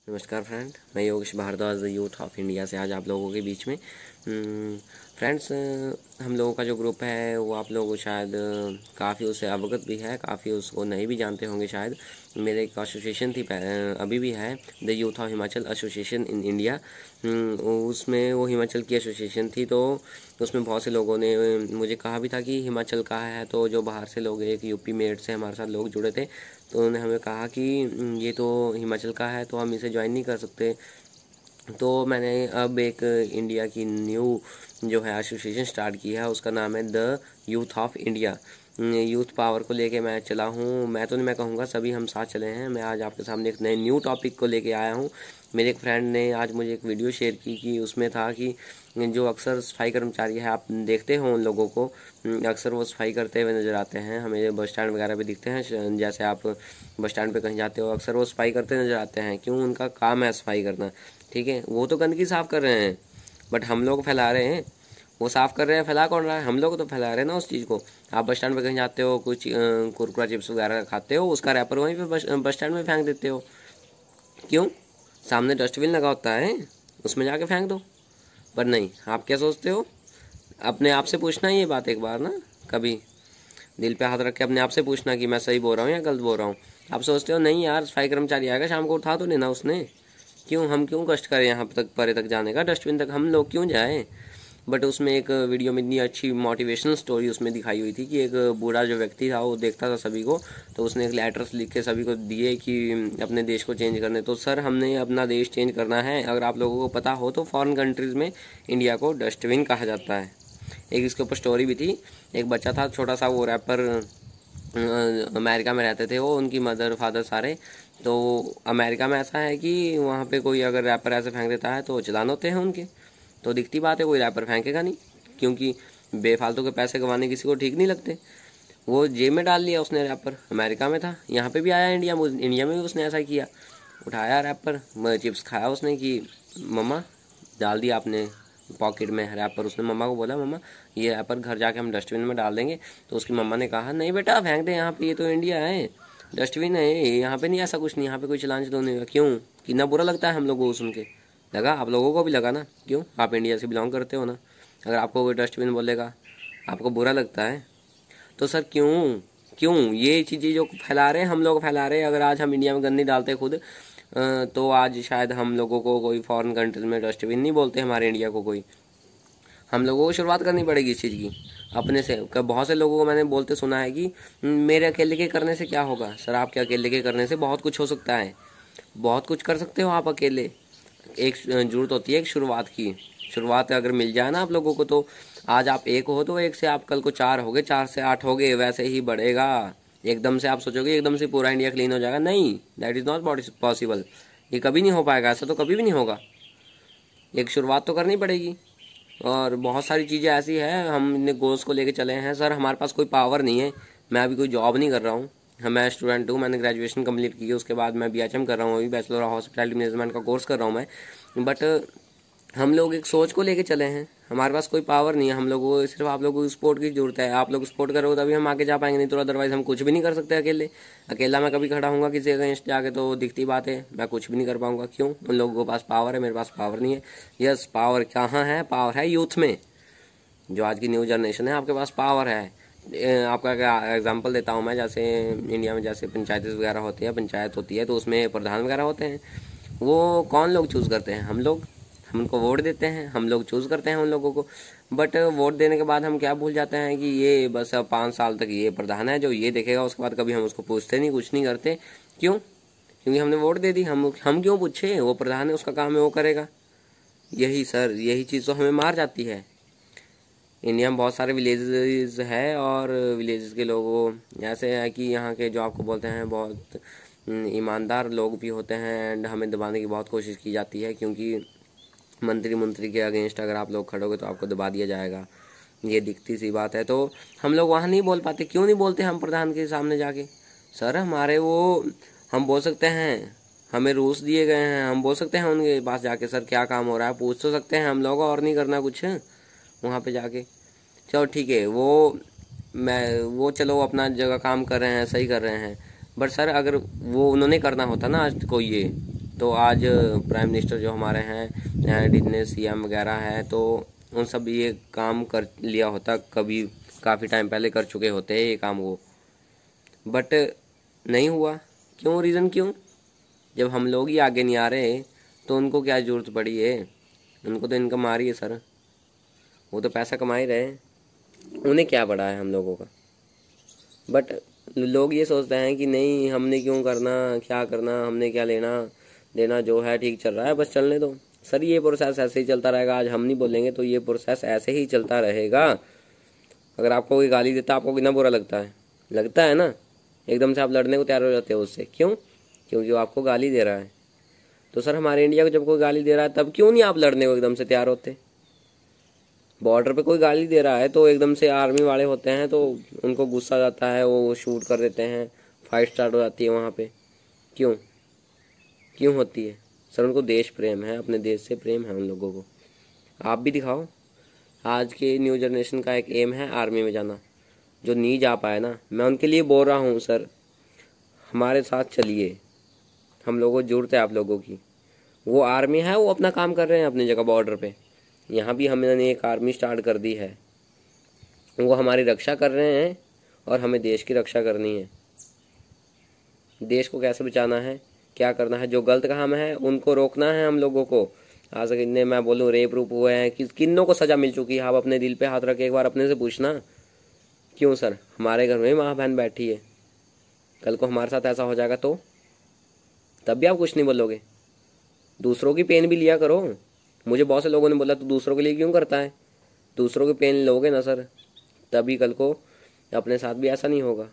नमस्कार फ्रेंड, मैं Yogesh Bharadwaj youth of India से आज आप लोगों के बीच में फ्रेंड्स, हम लोगों का जो ग्रुप है वो आप लोगों को शायद काफ़ी उससे अवगत भी है, काफ़ी उसको नहीं भी जानते होंगे शायद। मेरे एक एसोसिएशन थी, अभी भी है, the youth of Himachal association in India. उसमें वो हिमाचल की एसोसिएशन थी, तो उसमें बहुत से लोगों ने मुझे कहा भी था कि हिमाचल का है, तो जो बाहर से लोग, एक यूपी मेट से हमारे साथ लोग जुड़े थे, तो उन्होंने हमें कहा कि ये तो हिमाचल का है तो हम इसे ज्वाइन नहीं कर सकते। तो मैंने अब एक इंडिया की न्यू जो है एसोसिएशन स्टार्ट की है, उसका नाम है the youth of India. Youth power को लेके मैं चला हूँ। मैं तो नहीं, मैं कहूँगा सभी हम साथ चले हैं। मैं आज आपके सामने एक नए न्यू टॉपिक को लेके आया हूँ। मेरे एक फ्रेंड ने आज मुझे एक वीडियो शेयर की कि उसमें था कि जो अक्सर सफाई कर्मचारी है, आप देखते हो उन लोगों को, अक्सर वो सफाई करते हुए नज़र आते हैं, हमें बस स्टैंड वगैरह पे दिखते हैं। जैसे आप बस स्टैंड पे कहीं जाते हो, अक्सर वो सफाई करते नज़र आते हैं। क्यों? उनका काम है सफाई करना, ठीक है। वो तो गंदगी साफ़ कर रहे हैं, बट हम लोग फैला रहे हैं। वो साफ़ कर रहे हैं, फैला कौन रहा है? हम लोग तो फैला रहे हैं ना उस चीज़ को। आप बस स्टैंड पे कहीं जाते हो, कुछ कुरकुरा चिप्स वगैरह खाते हो, उसका रैपर वहीं पे बस स्टैंड में फेंक देते हो। क्यों? सामने डस्टबिन लगा होता है, उसमें जाके फेंक दो। पर नहीं, आप क्या सोचते हो? अपने आप से पूछना ये बात एक बार ना, कभी दिल पे हाथ रख के अपने आप से पूछना कि मैं सही बोल रहा हूँ या गलत बोल रहा हूँ। आप सोचते हो नहीं यार, सफाई कर्मचारी आएगा शाम को, उठा तो लेना उसने। क्यों? हम क्यों कष्ट करें यहाँ तक, परे तक जाने का, डस्टबिन तक हम लोग क्यों जाएं? बट उसमें एक वीडियो में इतनी अच्छी मोटिवेशनल स्टोरी उसमें दिखाई हुई थी कि एक बूढ़ा जो व्यक्ति था वो देखता था सभी को, तो उसने एक लेटर्स लिख के सभी को दिए कि अपने देश को चेंज करने। तो सर, हमने अपना देश चेंज करना है। अगर आप लोगों को पता हो तो फॉरेन कंट्रीज़ में इंडिया को डस्टबिन कहा जाता है। एक इसके ऊपर स्टोरी भी थी। एक बच्चा था छोटा सा, वो रैपर, अमेरिका में रहते थे वो, उनकी मदर फादर सारे। तो अमेरिका में ऐसा है कि वहाँ पे कोई अगर रैपर ऐसे फेंक देता है तो चलान होते हैं उनके। तो दिखती बात है, कोई रैपर फेंकेगा नहीं, क्योंकि बेफालतू के पैसे गंवाने किसी को ठीक नहीं लगते। वो जेब में डाल लिया उसने रैपर। अमेरिका में था, यहाँ पे भी आया इंडिया में भी उसने ऐसा किया। उठाया रैपर, चिप्स खाया उसने कि मम्मा, डाल दिया आपने पॉकेट में रैपर। उसने मम्मा को बोला, मम्मा ये रैपर घर जाके हम डस्टबिन में डाल देंगे। तो उसकी मम्मा ने कहा, नहीं बेटा, फेंक दे यहाँ पे, ये तो इंडिया है, डस्टबिन है यहाँ पे, नहीं ऐसा कुछ नहीं, यहाँ पे कोई चलान तो नहीं। क्यों? कितना बुरा लगता है हम लोगों को सुन के। लगा? आप लोगों को भी लगा ना? क्यों? आप इंडिया से बिलोंग करते हो ना। अगर आपको कोई डस्टबिन बोलेगा आपको बुरा लगता है, तो सर क्यों क्यों ये चीज़ें जो फैला रहे हैं, हम लोग फैला रहे हैं। अगर आज हम इंडिया में गंदगी डालते खुद, तो आज शायद हम लोगों को कोई फॉरेन कंट्रीज में डस्टबिन नहीं बोलते, हमारे इंडिया को कोई। हम लोगों को शुरुआत करनी पड़ेगी इस चीज़ की अपने से। बहुत से लोगों को मैंने बोलते सुना है कि मेरे अकेले के करने से क्या होगा। सर, आपके अकेले के करने से बहुत कुछ हो सकता है, बहुत कुछ कर सकते हो आप अकेले। एक जरूरत होती है एक शुरुआत की। शुरुआत अगर मिल जाए ना आप लोगों को, तो आज आप एक हो तो एक से आप कल को 4 होगे, 4 से 8 होगे, वैसे ही बढ़ेगा। एकदम से आप सोचोगे एकदम से पूरा इंडिया क्लीन हो जाएगा, नहीं, दैट इज़ नॉट पॉसिबल। ये कभी नहीं हो पाएगा, ऐसा तो कभी भी नहीं होगा। एक शुरुआत तो करनी पड़ेगी। और बहुत सारी चीज़ें ऐसी है, हम इतने गोल्स को लेके चले हैं। सर, हमारे पास कोई पावर नहीं है। मैं अभी कोई जॉब नहीं कर रहा हूँ, मैं स्टूडेंट हूँ, मैंने ग्रेजुएशन कंप्लीट की है, उसके बाद मैं BHM कर रहा हूँ, अभी बैचलर ऑफ हॉस्पिटैलिटी मैनेजमेंट का कोर्स कर रहा हूँ मैं। बट हम लोग एक सोच को लेके चले हैं, हमारे पास कोई पावर नहीं है। हम लोगों को सिर्फ आप लोगों को सपोर्ट की जरूरत है। आप लोग सपोर्ट करोगे तभी हम आगे जा पाएंगे, नहीं तो अदरवाइज हम कुछ भी नहीं कर सकते अकेले। अकेला मैं कभी खड़ा हूँगा किसी अगेंस्ट जाके तो दिखती बात है, मैं कुछ भी नहीं कर पाऊंगा। क्यों? उन लोगों के पास पावर है, मेरे पास पावर नहीं है। यस, पावर कहाँ है? पावर है यूथ में। जो आज की न्यू जनरेशन है, आपके पास पावर है। आपका क्या एग्जांपल देता हूँ मैं। जैसे इंडिया में जैसे पंचायत वगैरह होती है, पंचायत होती है, तो उसमें प्रधान वगैरह होते हैं। वो कौन लोग चूज़ करते हैं? हम लोग। हम उनको वोट देते हैं, हम लोग चूज़ करते हैं उन लोगों को। बट वोट देने के बाद हम क्या भूल जाते हैं कि ये बस 5 साल तक ये प्रधान है जो ये देखेगा, उसके बाद कभी हम उसको पूछते नहीं, कुछ नहीं करते। क्यों? क्योंकि हमने वोट दे दी। हम क्यों पूछे? वो प्रधान है, उसका काम है, वो करेगा। यही सर, यही चीज़ तो हमें मार जाती है। इंडिया में बहुत सारे विलेजेस है, और विलेजेस के लोगों ऐसे हैं कि यहाँ के जो आपको बोलते हैं बहुत ईमानदार लोग भी होते हैं, एंड हमें दबाने की बहुत कोशिश की जाती है, क्योंकि मंत्री के अगेंस्ट अगर आप लोग खड़ोगे तो आपको दबा दिया जाएगा। ये दिखती सी बात है। तो हम लोग वहाँ नहीं बोल पाते। क्यों नहीं बोलते हम प्रधान के सामने जाके? सर, हमारे वो, हम बोल सकते हैं, हमें रूल्स दिए गए हैं, हम बोल सकते हैं उनके पास जाके, सर क्या काम हो रहा है, पूछ तो सकते हैं हम लोग, और नहीं करना कुछ वहाँ पे जाके। चलो ठीक है, वो चलो अपना जगह काम कर रहे हैं, सही कर रहे हैं। बट सर, अगर वो उन्होंने करना होता ना आज को, ये तो आज प्राइम मिनिस्टर जो हमारे हैं, जितने सीएम वगैरह हैं, तो उन सब ये काम कर लिया होता, कभी काफ़ी टाइम पहले कर चुके होते हैं ये काम वो, बट नहीं हुआ। क्यों? रीज़न क्यों? जब हम लोग ही आगे नहीं आ रहे तो उनको क्या ज़रूरत पड़ी है? उनको तो इनकम आ रही है सर, वो तो पैसा कमा ही रहे, उन्हें क्या पड़ा है हम लोगों का। बट लोग ये सोचते हैं कि नहीं, हमने क्यों करना, क्या करना, हमने क्या लेना देना, जो है ठीक चल रहा है बस चलने दो। सर ये प्रोसेस ऐसे ही चलता रहेगा, आज हम नहीं बोलेंगे तो ये प्रोसेस ऐसे ही चलता रहेगा। अगर आपको कोई गाली देता है आपको कितना बुरा लगता है? लगता है ना, एकदम से आप लड़ने को तैयार हो जाते हो उससे। क्यों? क्योंकि वो आपको गाली दे रहा है। तो सर हमारे इंडिया को जब कोई गाली दे रहा है तब क्यों नहीं आप लड़ने को एकदम से तैयार होते? बॉर्डर पे कोई गाली दे रहा है तो एकदम से आर्मी वाले होते हैं तो उनको गुस्सा जाता है, वो शूट कर देते हैं, फाइट स्टार्ट हो जाती है वहाँ पे। क्यों? क्यों होती है? सर उनको देश प्रेम है, अपने देश से प्रेम है उन लोगों को। आप भी दिखाओ। आज के न्यू जनरेशन का एक एम है आर्मी में जाना, जो नहीं जा पाए ना, मैं उनके लिए बोल रहा हूँ सर, हमारे साथ चलिए, हम लोगों को जरूरत है आप लोगों की। वो आर्मी है, वो अपना काम कर रहे हैं अपनी जगह बॉर्डर पे, यहाँ भी हमने एक आर्मी स्टार्ट कर दी है, वो हमारी रक्षा कर रहे हैं और हमें देश की रक्षा करनी है। देश को कैसे बचाना है, क्या करना है, जो गलत काम है उनको रोकना है हम लोगों को। आज तक इतने, मैं बोलूँ, रेप रूप हुए हैं, किन्नों को सजा मिल चुकी है। आप अपने दिल पे हाथ रख के एक बार अपने से पूछना, क्यों सर? हमारे घर में माँ बहन बैठी है, कल को हमारे साथ ऐसा हो जाएगा तो तब भी आप कुछ नहीं बोलोगे? दूसरों की पेन भी लिया करो। मुझे बहुत से लोगों ने बोला तो दूसरों के लिए क्यों करता है? दूसरों की पेन लोगे ना सर, तभी कल को अपने साथ भी ऐसा नहीं होगा।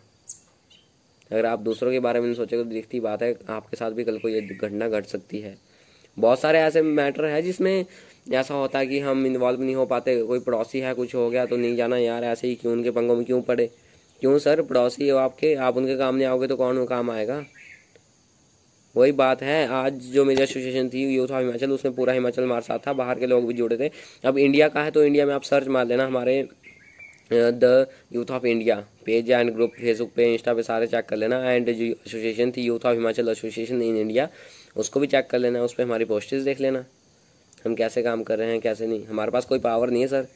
अगर आप दूसरों के बारे में नहीं सोचोगे तो दिखती बात है आपके साथ भी कल को ये घटना घट सकती है। बहुत सारे ऐसे मैटर है जिसमें ऐसा होता है कि हम इन्वॉल्व नहीं हो पाते। कोई पड़ोसी है, कुछ हो गया तो नहीं जाना यार, ऐसे ही क्यों उनके पंगों में क्यों पड़े? क्यों सर? पड़ोसी हो आपके, आप उनके काम नहीं आओगे तो कौन काम आएगा? वही बात है। आज जो मेरी एसोसिएशन थी यूथ ऑफ हिमाचल, उसमें पूरा हिमाचल हमारे साथ था, बाहर के लोग भी जुड़े थे। अब इंडिया का है तो इंडिया में आप सर्च मार लेना, हमारे the youth of India page and group, Facebook पे, इंस्टा पे सारे चेक कर लेना। एंड जो एसोसिएशन थी youth of Himachal association in India, उसको भी चेक कर लेना, उस पर हमारी पोस्टेज देख लेना, हम कैसे काम कर रहे हैं कैसे नहीं। हमारे पास कोई पावर नहीं है सर,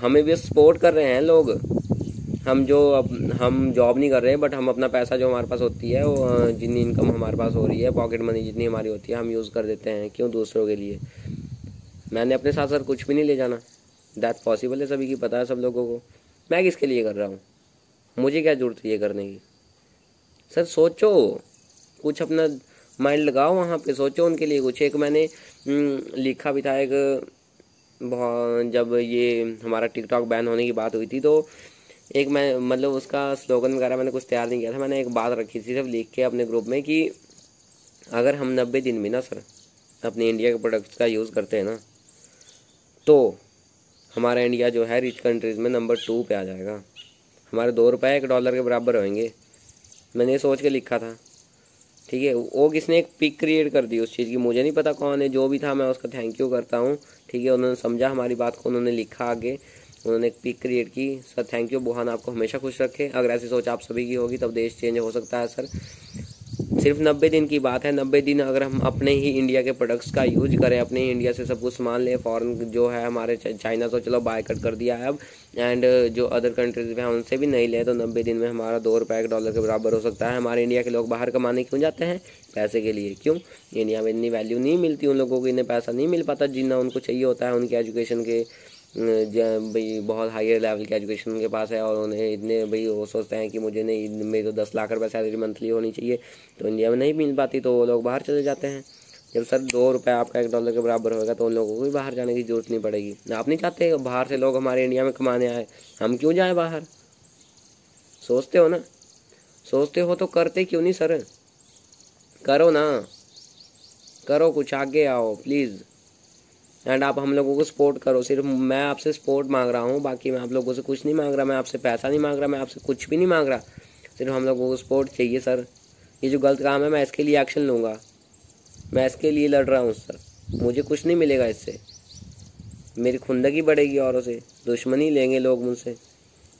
हमें भी सपोर्ट कर रहे हैं लोग। हम जॉब नहीं कर रहे, बट हम अपना पैसा जो हमारे पास होती है, वो जितनी इनकम हमारे पास हो रही है, पॉकेट मनी जितनी हमारी होती है, हम यूज़ कर देते हैं। क्यों? दूसरों के लिए। मैंने अपने साथ सर कुछ भी नहीं ले जाना, दैट पॉसिबल है, सभी की पता है सब लोगों को। मैं किसके लिए कर रहा हूँ? मुझे क्या जरूरत है ये करने की? सर सोचो, कुछ अपना माइंड लगाओ वहाँ पे, सोचो उनके लिए कुछ। एक मैंने लिखा भी था, एक जब ये हमारा टिकटॉक बैन होने की बात हुई थी तो एक मैं मतलब उसका स्लोगन वगैरह मैंने कुछ तैयार नहीं किया था। मैंने एक बात रखी थी सिर्फ लिख के अपने ग्रुप में कि अगर हम 90 दिन में ना सर अपने इंडिया के प्रोडक्ट्स का यूज़ करते हैं ना, तो हमारा इंडिया जो है रिच कंट्रीज़ में नंबर 2 पे आ जाएगा। हमारे $2 $1 के बराबर होंगे। मैंने ये सोच के लिखा था, ठीक है। वो किसने एक पिक क्रिएट कर दी उस चीज़ की, मुझे नहीं पता कौन है, जो भी था मैं उसका थैंक यू करता हूँ, ठीक है। उन्होंने समझा हमारी बात को, उन्होंने लिखा आगे, उन्होंने एक पिक क्रिएट की। सर थैंक यू, बुहान आपको हमेशा खुश रखे। अगर ऐसी सोच आप सभी की होगी तब देश चेंज हो सकता है सर। सिर्फ 90 दिन की बात है। 90 दिन अगर हम अपने ही इंडिया के प्रोडक्ट्स का यूज करें, अपने ही इंडिया से सब कुछ सामान लें, फॉरेन जो है हमारे चाइना तो चलो बायकट कर दिया है अब, एंड जो अदर कंट्रीज में है उनसे भी नहीं ले, तो 90 दिन में हमारा $2 $1 के बराबर हो सकता है। हमारे इंडिया के लोग बाहर कमाने क्यों जाते हैं? पैसे के लिए। क्यों? इंडिया में इतनी वैल्यू नहीं मिलती उन लोगों को, इन्हें पैसा नहीं मिल पाता जितना उनको चाहिए होता है उनकी एजुकेशन के। भाई बहुत हायर लेवल की एजुकेशन उनके पास है और उन्हें इतने, भाई वो सोचते हैं कि मुझे नहीं, मेरी तो 10 लाख रुपये सैलरी मंथली होनी चाहिए, तो इंडिया में नहीं मिल पाती तो वो लोग बाहर चले जाते हैं। जब सर $2 आपका $1 के बराबर होगा तो उन लोगों को भी बाहर जाने की जरूरत नहीं पड़ेगी। आप नहीं चाहते बाहर से लोग हमारे इंडिया में कमाने आए, हम क्यों जाए बाहर? सोचते हो ना? सोचते हो तो करते क्यों नहीं सर? करो ना, करो, कुछ आगे आओ प्लीज़। एंड आप हम लोगों को सपोर्ट करो। सिर्फ मैं आपसे सपोर्ट मांग रहा हूँ, बाकी मैं आप लोगों से कुछ नहीं मांग रहा। मैं आपसे पैसा नहीं मांग रहा, मैं आपसे कुछ भी नहीं मांग रहा। सिर्फ हम लोगों को सपोर्ट चाहिए सर। ये जो गलत काम है मैं इसके लिए एक्शन लूँगा, मैं इसके लिए लड़ रहा हूँ सर। मुझे कुछ नहीं मिलेगा इससे, मेरी खुंदगी बढ़ेगी औरों से, दुश्मनी लेंगे लोग मुझसे,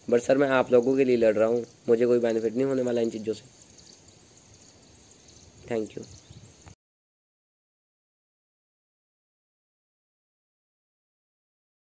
बट सर मैं आप लोगों के लिए लड़ रहा हूँ। मुझे कोई बेनिफिट नहीं होने वाला इन चीज़ों से। Thank you.